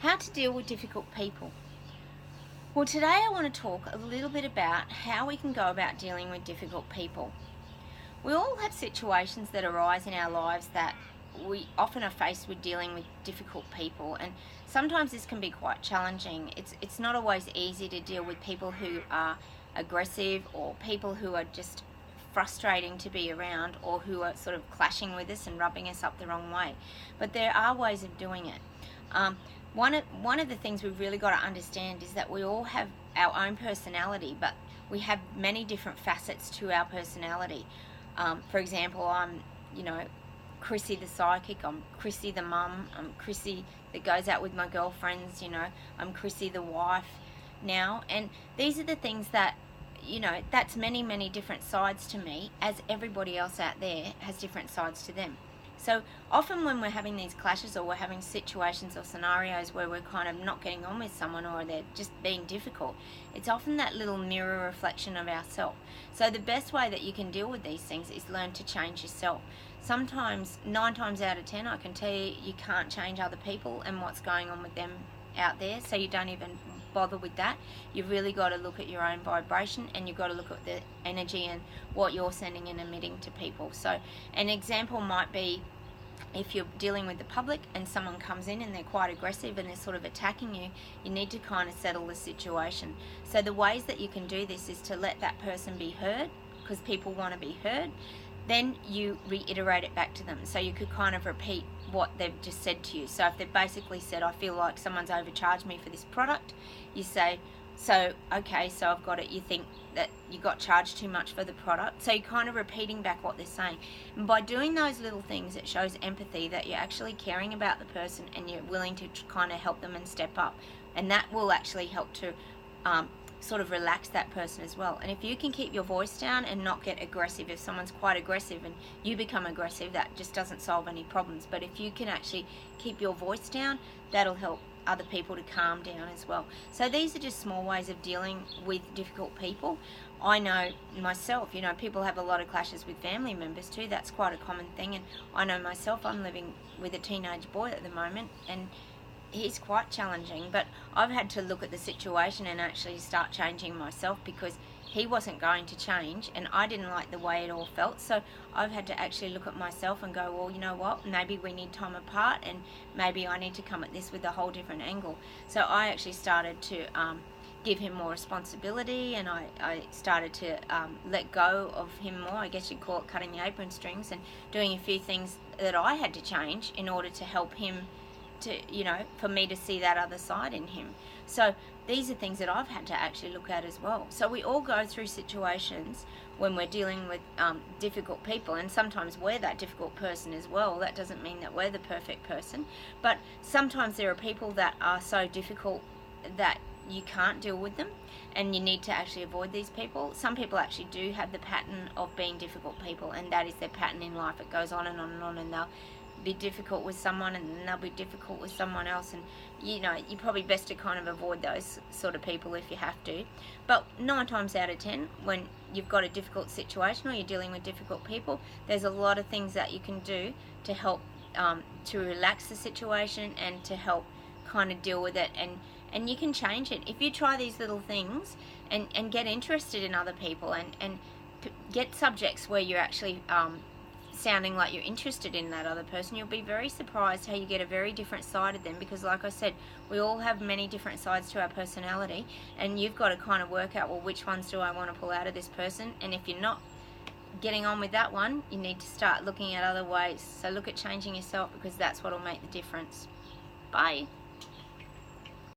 How to deal with difficult people. Well, today I want to talk a little bit about how we can go about dealing with difficult people. We all have situations that arise in our lives that we often are faced with dealing with difficult people, and sometimes this can be quite challenging. It's not always easy to deal with people who are aggressive or people who are just frustrating to be around or who are sort of clashing with us and rubbing us up the wrong way. But there are ways of doing it. One of the things we've really got to understand is that we all have our own personality, but we have many different facets to our personality. For example, I'm, Chrissy the psychic, I'm Chrissy the mum, I'm Chrissy that goes out with my girlfriends, I'm Chrissy the wife now. And these are the things that, that's many different sides to me, as everybody else out there has different sides to them. So often when we're having these clashes, or we're having situations or scenarios where we're kind of not getting on with someone, or they're just being difficult, it's often that little mirror reflection of ourselves. So the best way that you can deal with these things is learn to change yourself. Sometimes, 9 times out of 10, I can tell you, you can't change other people and what's going on with them out there, so you don't even bother with that. You've really got to look at your own vibration, and you've got to look at the energy and what you're sending and emitting to people. So an example might be, if you're dealing with the public and someone comes in and they're quite aggressive and they're sort of attacking you, you need to kind of settle the situation. So the ways that you can do this is to let that person be heard, because people want to be heard. Then you reiterate it back to them. So you could kind of repeat what they've just said to you. So if they've basically said, I feel like someone's overcharged me for this product, you say, okay, so I've got it. You think that you got charged too much for the product. So you're kind of repeating back what they're saying. And by doing those little things, it shows empathy, that you're actually caring about the person and you're willing to kind of help them and step up. And that will actually help to sort of relax that person as well. And if you can keep your voice down and not get aggressive, if someone's quite aggressive and you become aggressive, that just doesn't solve any problems. But if you can actually keep your voice down, that'll help other people to calm down as well. So these are just small ways of dealing with difficult people. I know myself, people have a lot of clashes with family members too. That's quite a common thing. And I know myself, I'm living with a teenage boy at the moment, and he's quite challenging, but I've had to look at the situation and actually start changing myself, because he wasn't going to change and I didn't like the way it all felt. So I've had to actually look at myself and go, well, you know what, maybe we need time apart, and maybe I need to come at this with a whole different angle. So I actually started to give him more responsibility, and I started to let go of him more. I guess you'd call it cutting the apron strings, and doing a few things that I had to change in order to help him to, for me to see that other side in him. So these are things that I've had to actually look at as well. So we all go through situations when we're dealing with difficult people, and sometimes we're that difficult person as well. That doesn't mean that we're the perfect person, but sometimes there are people that are so difficult that you can't deal with them, and you need to actually avoid these people. Some people actually do have the pattern of being difficult people, and that is their pattern in life. It goes on and on and on, and they'll be difficult with someone and then they'll be difficult with someone else, and you're probably best to kind of avoid those sort of people if you have to. But 9 times out of 10, when you've got a difficult situation or you're dealing with difficult people, there's a lot of things that you can do to help to relax the situation and to help kind of deal with it, and you can change it if you try these little things and get interested in other people and get subjects where you're actually sounding like you're interested in that other person. You'll be very surprised how you get a very different side of them, because like I said, we all have many different sides to our personality, and you've got to kind of work out, well, which ones do I want to pull out of this person, and if you're not getting on with that one, you need to start looking at other ways. So look at changing yourself, because that's what will make the difference. Bye.